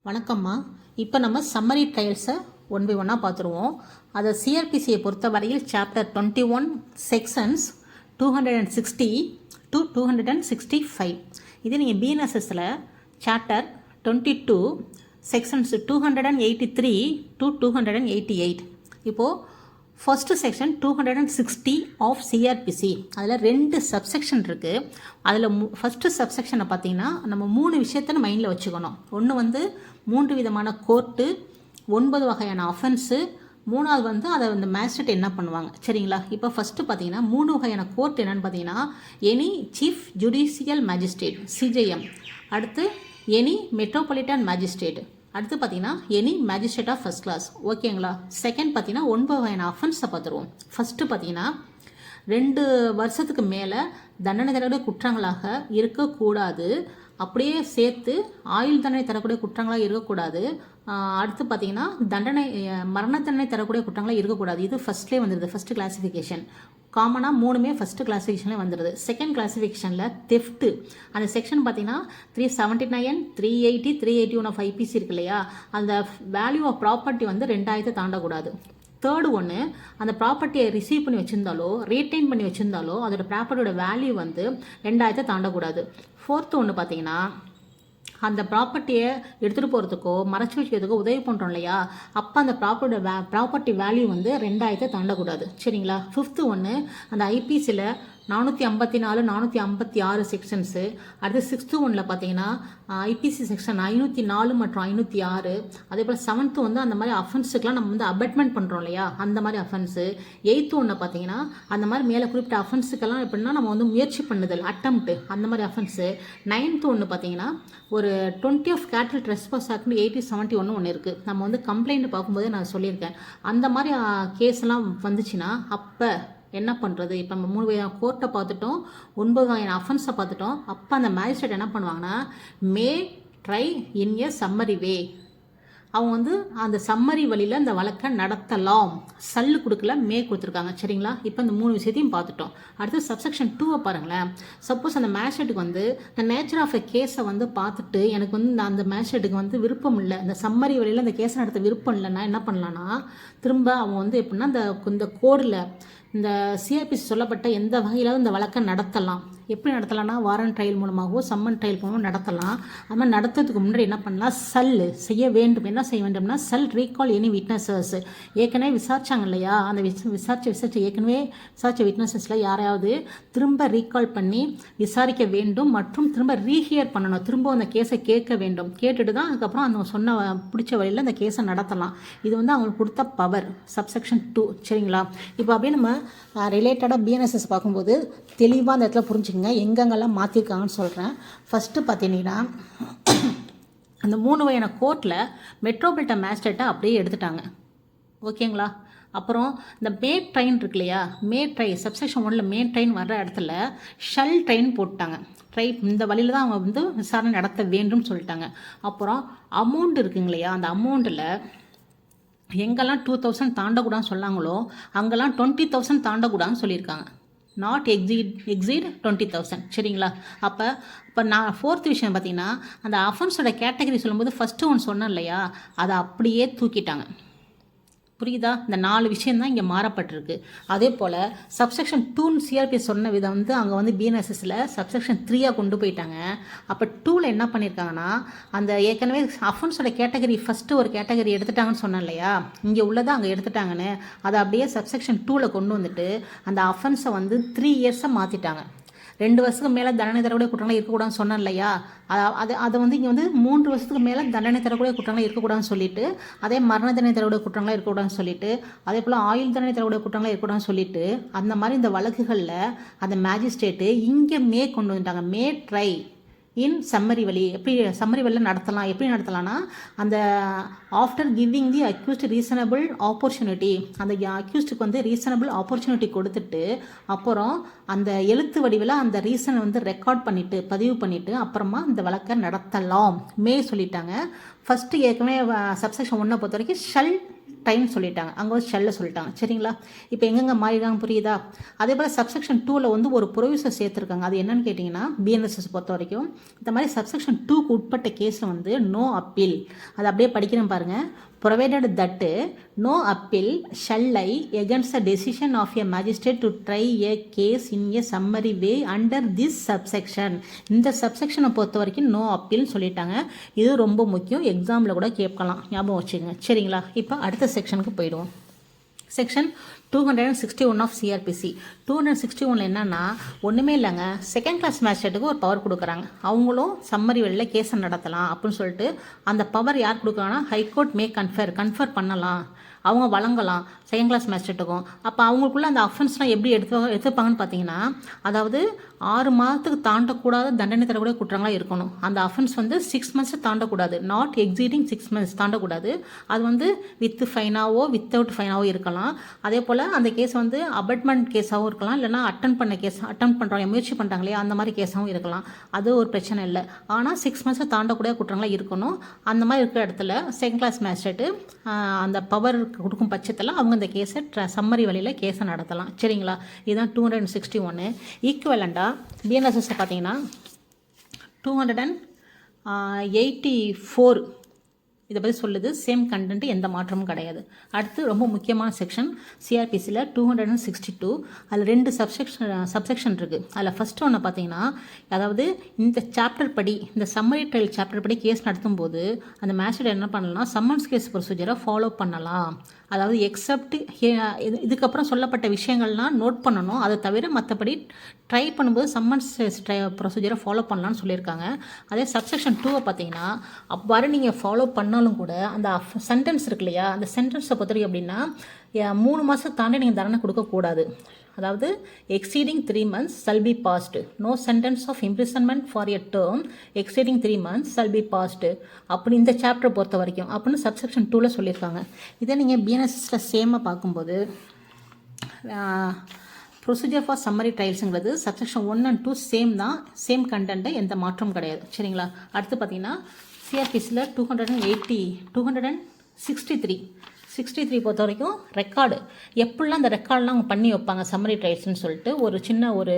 வணக்கம்மா. இப்போ நம்ம சம்மரி ட்ரையல்ஸை ஒன் பை ஒன்னாக பார்த்துருவோம். அதை சிஆர்பிசியை பொறுத்த வரையில் சாப்டர் 21 செக்ஷன்ஸ் 260 to 265. இதே நீங்கள் பிஎன்எஸ்எஸில் சாப்டர் 22 செக்ஷன்ஸ் 283 to 288. இப்போது ஃபஸ்ட்டு செக்ஷன் 260 ஆஃப் சிஆர்பிசி. அதில் 2 சப்செக்ஷன் இருக்குது. அதில் ஃபஸ்ட்டு சப்செக்ஷனை பார்த்தீங்கன்னா நம்ம 3 விஷயத்தை மைண்டில் வச்சுக்கணும். ஒன்று வந்து 3 விதமான கோர்ட்டு, 9 வகையான அஃபென்ஸு, 3வது அதை அந்த மேஜிஸ்ட்ரேட் என்ன பண்ணுவாங்க, சரிங்களா? இப்போ ஃபஸ்ட்டு பார்த்தீங்கன்னா 3 வகையான கோர்ட் என்னென்னு பார்த்தீங்கன்னா any chief judicial magistrate CJM, அடுத்து எனி மெட்ரோபாலிட்டன் மேஜிஸ்ட்ரேட், அடுத்து பார்த்தீங்கன்னா any magistrate of first class. ஓகேங்களா? செகண்ட் பார்த்தீங்கன்னா 9 வகையான அஃபென்ஸை பார்த்துருவோம். ஃபஸ்ட்டு பார்த்தீங்கன்னா 2 வருஷத்துக்கு மேலே தண்டனை தரக்கூடிய குற்றங்களாக இருக்கக்கூடாது. அப்படியே சேர்த்து ஆயுள் தண்டனை தரக்கூடிய குற்றங்களாக இருக்கக்கூடாது. அடுத்து பார்த்தீங்கன்னா மரண தண்டனை தரக்கூடிய குற்றங்களாக இருக்கக்கூடாது. இது ஃபஸ்ட்லேயே வந்துடுது. ஃபஸ்ட்டு கிளாஸிஃபிகேஷன் காமனாக 3மே ஃபஸ்ட்டு கிளாஸிஃபிகேஷன்லேயே வந்துடுது. செகண்ட் கிளாஸிஃபிகேஷனில் தெஃப்ட்டு அந்த செக்ஷன் பார்த்தீங்கன்னா 379, 380, 381 ஆஃப் ஐபிசி இருக்கு இல்லையா, அந்த வேல்யூ ஆஃப் ப்ராப்பர்ட்டி வந்து 2000 தாண்டக்கூடாது. தேர்டு ஒன்று, அந்த ப்ராப்பர்ட்டியை ரிசீவ் பண்ணி வச்சுருந்தாலோ ரீட்டைன் பண்ணி வச்சுருந்தாலோ அதோட ப்ராப்பர்ட்டியோட வேல்யூ வந்து 2000 தாண்டக்கூடாது. ஃபோர்த்து ஒன்று பார்த்தீங்கன்னா அந்த ப்ராப்பர்ட்டியை எடுத்துகிட்டு போகிறதுக்கோ மறைச்சி வைக்கிறதுக்கோ உதவி பண்ணுறோம் இல்லையா, அப்போ அந்த ப்ராப்பர்ட்டி வேல்யூ வந்து 2000 தாண்டக்கூடாது, சரிங்களா? ஃபிஃப்த்து ஒன்று, அந்த ஐபிசியில் 454, 456 செக்ஷன்ஸு. அடுத்து 6th ஒன்றில் பார்த்தீங்கன்னா ஐபிசி செக்ஷன் 504 மற்றும் 506. அதே போல் 7th வந்து அந்த மாதிரி அஃபென்ஸுக்கெலாம் நம்ம வந்து அபெட்மெண்ட் பண்ணுறோம் இல்லையா, அந்த மாதிரி அஃபென்ஸு. 8th ஒன்று பார்த்தீங்கன்னா அந்த மாதிரி மேலே குறிப்பிட்ட அஃபென்ஸுக்கெல்லாம் எப்படின்னா நம்ம வந்து முயற்சி பண்ணுதல் அட்டம்ப்ட்டு, அந்த மாதிரி அஃபென்ஸு. 9th ஒன்று பார்த்தீங்கன்னா ஒரு 20 ஆஃப் கேட்டல் ட்ரெஸ்பாஸ் ஆக்ட்னு 1871 ஒன்று இருக்குது. நம்ம வந்து கம்ப்ளைண்ட் பார்க்கும்போதே நான் சொல்லியிருக்கேன். அந்த மாதிரி கேஸ்லாம் வந்துச்சுன்னா அப்போ என்ன பண்ணுறது? இப்போ நம்ம 3 வகையான கோர்ட்டை பார்த்துட்டோம், 9 வகையான அஃபென்ஸை பார்த்துட்டோம். அப்போ அந்த மேஜிஸ்ட்ரேட் என்ன பண்ணுவாங்கன்னா மே ட்ரை இன் எ சம்மரி வே, அவங்க வந்து அந்த சம்மரி வழியில் அந்த வழக்கை நடத்தலாம். சல்லு கொடுக்கல, மே கொடுத்துருக்காங்க, சரிங்களா? இப்போ இந்த 3 விஷயத்தையும் பார்த்துட்டோம். அடுத்து சப்செக்ஷன் 2 பாருங்களேன். சப்போஸ் அந்த மேஜிஸ்ட்ரேட்டுக்கு வந்து இந்த நேச்சர் ஆஃப் எ கேஸை வந்து பார்த்துட்டு எனக்கு வந்து அந்த மேஜிஸ்ட்ரேட்டுக்கு வந்து விருப்பம் இல்லை, இந்த சம்மரி வழியில் அந்த கேஸை நடத்த விருப்பம் இல்லைன்னா என்ன பண்ணலான்னா திரும்ப அவங்க வந்து எப்படின்னா இந்த கோடில் இந்த சிஆர்பிசி சொல்லப்பட்ட எந்த வகையிலாவது இந்த வழக்கை நடத்தலாம். எப்படி நடத்தலாம்னா வாரண்ட் ட்ரையல் மூலமாகவோ சம்மன் ட்ரையல் மூலமாக நடத்தலாம். அது மாதிரி நடத்துறதுக்கு முன்னாடி என்ன பண்ணலாம், செய்ய வேண்டும். என்ன செய்ய வேண்டும்னா ரீகால் எனி விட்னஸஸ். ஏற்கனவே விசாரிச்சாங்க இல்லையா, அந்த ஏற்கனவே விசாரிச்ச விட்னஸஸில் யாரையாவது திரும்ப ரீகால் பண்ணி விசாரிக்க வேண்டும் மற்றும் திரும்ப ரீஹியர் பண்ணணும். திரும்ப அந்த கேஸை கேட்க வேண்டும். கேட்டுட்டு தான் அதுக்கப்புறம் அந்த சொன்ன பிடிச்ச வழியில் அந்த கேஸை நடத்தலாம். இது வந்து அவங்களுக்கு கொடுத்த பவர். சப்செக்ஷன் 2, சரிங்களா? இப்போ அப்படியே நம்ம ரிலேட்டடாக பிஎன்எஸ்எஸ் பார்க்கும்போது தெளிவாக அந்த இடத்துல புரிஞ்சுக்கங்க எங்கெங்கெல்லாம் மாற்றிருக்காங்கன்னு சொல்கிறேன். ஃபஸ்ட்டு பார்த்தீங்கன்னா அந்த 3 வகையான கோர்ட்டில் மெட்ரோபாலிட்டன் மேஜிஸ்ட்ரேட்டை அப்படியே எடுத்துட்டாங்க, ஓகேங்களா? அப்புறம் இந்த மே ட்ரெயின் இருக்கு இல்லையா, மே ட்ரெயின் சப்செக்ஷன் 1ல் மே ட்ரெயின் வர்ற இடத்துல ஷல் ட்ரெயின் போட்டாங்க. இந்த வழியில் தான் அவங்க வந்து விசாரணை நடத்த வேண்டும் சொல்லிட்டாங்க. அப்புறம் அமௌண்ட் இருக்குங்க இல்லையா, அந்த அமௌண்ட்டில் எங்கெல்லாம் 2000 தாண்டக்கூடாதுன்னு சொன்னாங்களோ அங்கெல்லாம் 20,000 தாண்டக்கூடாதுன்னு சொல்லியிருக்காங்க. நாட் எக்ஸீட் 20,000, சரிங்களா? இப்போ நான் 4th விஷயம் பார்த்தீங்கன்னா அந்த அஃபென்ஸோட கேட்டகரி சொல்லும்போது ஃபஸ்ட்டு ஒன்று சொன்னேன் இல்லையா, அதை அப்படியே தூக்கிட்டாங்க. புரியுதா? இந்த 4 விஷயந்தான் இங்கே மாறப்பட்டிருக்கு. அதே போல் சப்செக்ஷன் 2 சிஆர்பி சொன்ன விதம் வந்து அங்கே வந்து பிஎன்எஸ்எஸில் சப்செக்ஷன் 3 கொண்டு போயிட்டாங்க. அப்போ 2ல் என்ன பண்ணியிருக்காங்கன்னா அந்த ஏற்கனவே அஃபென்ஸோட கேட்டகரி ஃபஸ்ட்டு ஒரு கேட்டகரி எடுத்துட்டாங்கன்னு சொன்னேன் இல்லையா, இங்கே உள்ளதை அங்கே எடுத்துட்டாங்கன்னு அதை அப்படியே சப்செக்ஷன் 2ல் கொண்டு வந்துட்டு அந்த அஃபென்ஸை வந்து 3 இயர்ஸை மாற்றிட்டாங்க. 2 வருஷத்துக்கு மேலே தண்டனை தரக்கூடிய குற்றங்கள் இருக்கக்கூடாதுன்னு சொன்னேன் இல்லையா, அதை வந்து இங்கே வந்து 3 வருஷத்துக்கு மேலே தண்டனை தரக்கூடிய குற்றங்கள் இருக்கக்கூடாதுன்னு சொல்லிட்டு, அதே மரண தண்டனை தரக்கூடிய குற்றங்களாக இருக்கக்கூடாதுன்னு சொல்லிட்டு, அதே போல் ஆயுள் தண்டனை தரக்கூடிய குற்றங்களாக இருக்கக்கூடாதுன்னு சொல்லிட்டு, அந்த மாதிரி இந்த வழக்குகளில் அந்த மேஜிஸ்ட்ரேட்டு இங்கே கொண்டு வந்துட்டாங்க. மே ட்ரை இன் சம்மரி வழி. சம்மரி வழியில் நடத்தலாம். எப்படி நடத்தலாம்னா அந்த after giving the accused reasonable opportunity, அந்த அக்யூஸ்டுக்கு வந்து ரீசனபிள் ஆப்பர்ச்சுனிட்டி கொடுத்துட்டு அப்புறம் அந்த எழுத்து வடிவில் அந்த ரீசனை வந்து ரெக்கார்ட் பண்ணிவிட்டு பதிவு பண்ணிவிட்டு அப்புறமா இந்த வழக்கை நடத்தலாம் சொல்லிட்டாங்க. ஃபஸ்ட்டு ஏற்கனவே சப்செக்ஷன் 1 பொறுத்த வரைக்கும் டைம் சொல்லிட்டாங்க, அங்கே வந்து ஷெல்லை சொல்லிட்டாங்க. சரிங்களா? இப்போ எங்கெங்கே மாறிடுறாங்க புரியுதா? அதே போல் சப்செக்ஷன் 2ல் வந்து ஒரு ப்ரொவியூசர் சேர்த்துருக்காங்க. அது என்னன்னு கேட்டிங்கன்னா பிஎன்எஸ்எஸ் பொறுத்த வரைக்கும் இந்த மாதிரி சப்செக்ஷன் 2க்கு உட்பட்ட கேஸில் வந்து நோ அப்பீல். அது அப்படியே படிக்கிறேன் பாருங்கள். provided that no appeal shall lie against the decision of a magistrate to try a case in a summary way under this subsection. இந்த சப்செக்ஷனை பொறுத்த வரைக்கும் நோ அப்பீல்னு சொல்லிட்டாங்க. இது ரொம்ப முக்கியம், எக்ஸாமில் கூட கேட்கலாம், ஞாபகம் வச்சுக்கோங்க. சரிங்களா? இப்போ அடுத்த செக்ஷனுக்கு போயிடுவோம். Section 261 of CrPC. 261 என்னன்னா ஒன்றுமே இல்லைங்க, செகண்ட் கிளாஸ் மேஜிஸ்ட்ரேட்டுக்கு ஒரு பவர் கொடுக்குறாங்க. அவங்களும் சம்மரி வெளியில் கேஸை நடத்தலாம் அப்படின்னு சொல்லிட்டு அந்த பவர் யார் கொடுக்குறாங்கன்னா ஹைகோர்ட் மே கன்ஃபர் பண்ணலாம், அவங்க வழங்கலாம் செகண்ட் கிளாஸ் மேஜிஸ்ட்ரேட்டுக்கும். அப்போ அவங்களுக்குள்ள அந்த அஃபென்ஸ்லாம் எப்படி எடுத்துப்பாங்கன்னு பார்த்தீங்கன்னா, அதாவது 6 மாதத்துக்கு தாண்டக்கூடாத தண்டனை தரக்கூடிய குற்றங்களாக இருக்கணும். அந்த அஃபென்ஸ் வந்து 6 months தாண்டக்கூடாது, நாட் எக்ஸீடிங் 6 months தாண்டக்கூடாது. அது வந்து வித் ஃபைனாவோ வித்தவுட் ஃபைனாவோ இருக்கலாம். அதே போல் அந்த கேஸ் வந்து அபட்மெண்ட் கேஸாகவும் இருக்கலாம், இல்லைனா அட்டன் பண்ணுறவங்க முயற்சி பண்ணுறாங்க இல்லையா, அந்த மாதிரி கேஸாகவும் இருக்கலாம். அது ஒரு பிரச்சனை இல்லை. ஆனால் 6 months தாண்டக்கூடிய குற்றங்களாக இருக்கணும். அந்த மாதிரி இருக்கிற இடத்துல செகண்ட் கிளாஸ் மேஜிஸ்ட்ரேட்டு அந்த பவர் கொடுக்கும் பட்சத்தில் அவங்க இந்த கேஸை சம்மரி வழியில் கேஸை நடத்தலாம். சரிங்களா? இதுதான் 261. ஈக்குவலண்டாக பிஎன்எஸ்எஸ் பார்த்தீங்கன்னா 284 இதை பற்றி சொல்லுது. சேம் கண்டென்ட், எந்த மாற்றமும் கிடையாது. அடுத்து ரொம்ப முக்கியமான செக்ஷன் சிஆர்பிசியில் 262. அதில் 2 சப்செக்ஷன் இருக்குது. அதில் ஃபஸ்ட்டு ஒன்று பார்த்தீங்கன்னா, அதாவது இந்த சாப்டர் படி, இந்த சம்மரி ட்ரையல் சாப்டர் படி கேஸ் நடத்தும் போது அந்த மேஜிஸ்ட்ரேட் என்ன பண்ணலாம், சம்மன்ஸ் கேஸ் ப்ரொசீஜரை ஃபாலோ பண்ணலாம். அதாவது எக்ஸப்ட் இதுக்கப்புறம் சொல்லப்பட்ட விஷயங்கள்லாம் நோட் பண்ணணும், அதை தவிர மற்றபடி ட்ரை பண்ணும்போது சம்மன்ஸ் ப்ரொசீஜரை ஃபாலோ பண்ணலான்னு சொல்லியிருக்காங்க. அதே சப்செக்ஷன் 2 பார்த்தீங்கன்னா, அவ்வாறு நீங்கள் ஃபாலோ பண்ணாலும் கூட அந்த சென்டென்ஸ் இருக்கு இல்லையா, அந்த சென்டென்ஸை பொறுத்தவரைக்கும் அப்படின்னா 3 மாதம் தாண்டி நீங்கள் தண்டனை கொடுக்கக்கூடாது. அதாவது exceeding 3 months shall be passed. No sentence of imprisonment for a term exceeding 3 months shall be passed. அப்படி இந்த சாப்டரை பொறுத்த வரைக்கும் அப்படின்னு சப்செக்ஷன் 2ல் சொல்லியிருக்காங்க. இதை நீங்கள் பிஎன்எஸ்எஸில் சேமாக பார்க்கும்போது ப்ரொசீஜர் ஃபார் சம்மரி ட்ரையல்ஸுங்கிறது சப்செக்ஷன் 1 and 2 சேம் தான், சேம் கண்டென்ட்டை எந்த மாற்றமும் கிடையாது. சரிங்களா? அடுத்து பார்த்தீங்கன்னா சிஆர்பிசியில் 263 பொறுத்த வரைக்கும் ரெக்கார்டு, எப்படிலாம் அந்த ரெக்கார்டெலாம் அவங்க பண்ணி வைப்பாங்க சம்மரி ட்ரையல்ஸ்னு சொல்லிட்டு ஒரு சின்ன ஒரு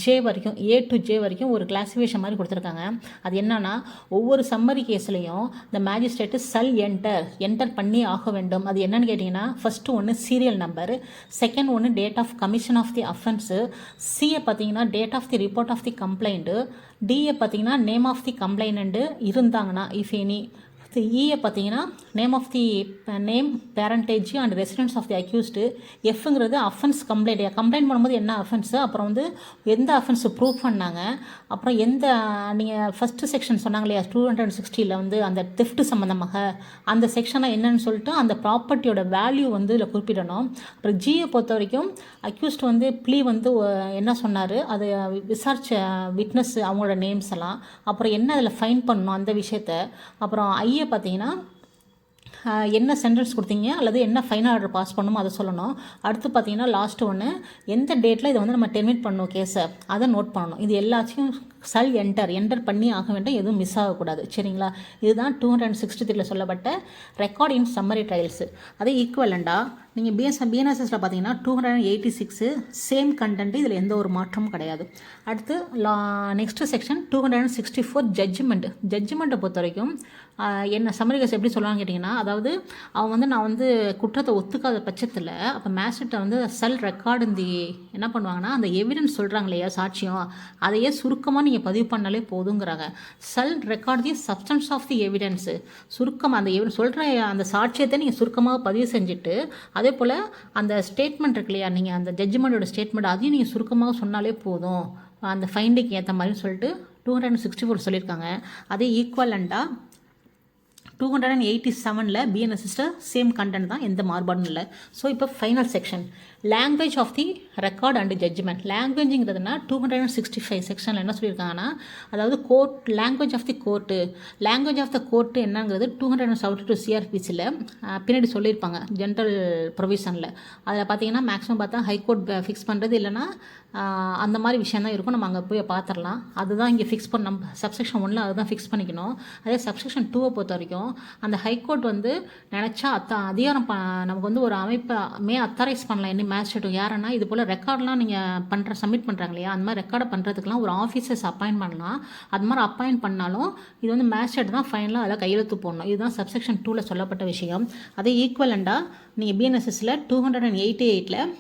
ஜே வரைக்கும், A to J வரைக்கும் ஒரு கிளாஸிஃபிகேஷன் மாதிரி கொடுத்துருக்காங்க. அது என்னன்னா, ஒவ்வொரு சம்மரி கேஸ்லையும் இந்த மேஜிஸ்ட்ரேட்டு என்டர் பண்ணி ஆக வேண்டும். அது என்னன்னு கேட்டிங்கன்னா, ஃபஸ்ட்டு ஒன்று சீரியல் நம்பர், செகண்ட் ஒன்று date of commission of the offence, சியை பார்த்தீங்கன்னா date of the report of the complaint, டியை பார்த்தீங்கன்னா நேம் ஆஃப் தி கம்ப்ளைனண்ட்டு இருந்தாங்கன்னா இஃப் எனி, ஈயை பார்த்தீங்கன்னா name of the name, parentage and residence of the accused, எஃப்ங்கிறது அஃபென்ஸ் கம்ப்ளைண்ட் பண்ணும்போது என்ன அஃபென்ஸு, அப்புறம் வந்து எந்த அஃபென்ஸு ப்ரூவ் பண்ணாங்க, அப்புறம் எந்த நீங்கள் ஃபஸ்ட்டு செக்ஷன் சொன்னாங்க இல்லையா 260 வந்து அந்த தெஃப்ட் சம்மந்தமாக அந்த செக்ஷனாக என்னன்னு சொல்லிட்டு அந்த ப்ராப்பர்ட்டியோட வேல்யூ வந்து இதில் குறிப்பிடணும். அப்புறம் ஜியை பொறுத்த வரைக்கும் அக்யூஸ்ட் வந்து ப்ளீ வந்து என்ன சொன்னார், அது விசாரித்த விட்னஸ் அவங்களோட நேம்ஸ் எல்லாம், அப்புறம் என்ன அதில் ஃபைன் பண்ணணும் அந்த விஷயத்த, அப்புறம் ஐயை பார்த்தீங்கன்னா என்ன சென்டென்ஸ் கொடுத்தீங்க அல்லது என்ன ஃபைனல் ஆர்டர் பாஸ் பண்ணணுமோ அதை சொல்லணும். அடுத்து பார்த்தீங்கன்னா லாஸ்ட்டு ஒன்று எந்த டேட்டில் இதை வந்து நம்ம டெர்மினேட் பண்ணணும் கேஸை, அதை நோட் பண்ணணும். இது எல்லாத்தையும் என்டர் பண்ணி ஆக வேண்டும், எதுவும் மிஸ் ஆகக்கூடாது. சரிங்களா? இதுதான் 263 சொல்லப்பட்ட ரெக்கார்ட் இன் சம்மரி ட்ரையல்ஸு. அதே ஈக்குவலண்டாக நீங்கள் பிஎன்எஸ்எஸில் பார்த்தீங்கன்னா 286 சேம் கண்டென்ட், இதில் எந்த ஒரு மாற்றமும் கிடையாது. அடுத்து நெக்ஸ்ட்டு செக்ஷன் 264 ஜட்ஜ்மெண்ட்டை பொறுத்த வரைக்கும் என்ன சம்மரி கேஸ் எப்படி சொல்லுவாங்க கேட்டிங்கன்னா, அதாவது அவன் வந்து நான் வந்து குற்றத்தை ஒத்துக்காத பட்சத்தில் அப்போ மேஜிஸ்ட்ரேட்டை வந்து ரெக்கார்டு என்ன பண்ணுவாங்கன்னா, அந்த எவிடன்ஸ் சொல்கிறாங்க இல்லையா சாட்சியம், அதையே சுருக்கமாக நீங்கள் பதிவு பண்ணாலே போதுங்கிறாங்க. Record the substance of the evidence, சுருக்கமாக அந்த சொல்கிற அந்த சாட்சியத்தை நீங்கள் சுருக்கமாக பதிவு செஞ்சுட்டு, அதே போல் அந்த ஸ்டேட்மெண்ட் இருக்கு இல்லையா, நீங்கள் அந்த ஜட்ஜ்மெண்ட்டோட ஸ்டேட்மெண்ட் அதையும் நீங்கள் சுருக்கமாக சொன்னாலே போதும் அந்த ஃபைண்டிங் ஏற்ற மாதிரின்னு சொல்லிட்டு 264 சொல்லியிருக்காங்க. அதே ஈக்குவலண்டாக 287 பிஎன்எஸ்எஸில் சேம் கண்டென்ட் தான், எந்த மாறுபாடும் இல்லை. ஸோ இப்போ final section language of the record and judgment. லாங்குவேஜுங்கிறதுனா 265 செக்ஷனில் என்ன சொல்லியிருக்காங்கன்னா, அதாவது court language of the court, language of the court என்னங்கிறது 272 சிஆர்பிசியில் பின்னாடி சொல்லியிருப்பாங்க ஜென்ரல் ப்ரொவிஷனில். அதில் பார்த்தீங்கன்னா மேக்ஸிமம் பார்த்தா ஹைகோர்ட் ஃபிக்ஸ் பண்ணுறது இல்லைனா அந்த மாதிரி விஷயம் தான் இருக்கும். நம்ம அங்கே போய் பார்த்துடலாம். அதுதான் இங்கே ஃபிக்ஸ் பண்ண நம்ம சப்செக்ஷன் 1 அதுதான் ஃபிக்ஸ் பண்ணிக்கணும். அதே சப்செக்ஷன் 2 பொறுத்த வரைக்கும் அந்த ஹைகோர்ட் வந்து நினச்சா அதிகாரம் நமக்கு வந்து ஒரு அமைப்பை அத்தாரைஸ் பண்ணலாம். என்ன மேஜிஸ்ட்ரேட் யாருன்னா இது போல் ரெக்கார்ட்லாம் நீங்கள் சப்மிட் பண்ணுறாங்க இல்லையா, அந்த மாதிரி ரெக்கார்டை பண்ணுறதுக்குலாம் ஒரு ஆஃபீஸர்ஸ் அப்பாயின்ட் பண்ணலாம். அது மாதிரி அப்பாயின்ட் பண்ணாலும் இது வந்து மேஜிஸ்ட்ரேட் தான் ஃபைனலாக அதில் கையெழுத்து போடணும். இதுதான் சப்செக்ஷன் 2ல் சொல்லப்பட்ட விஷயம். அதே ஈக்குவலண்டாக நீங்கள் பிஎன்எஸ்எஸில் 288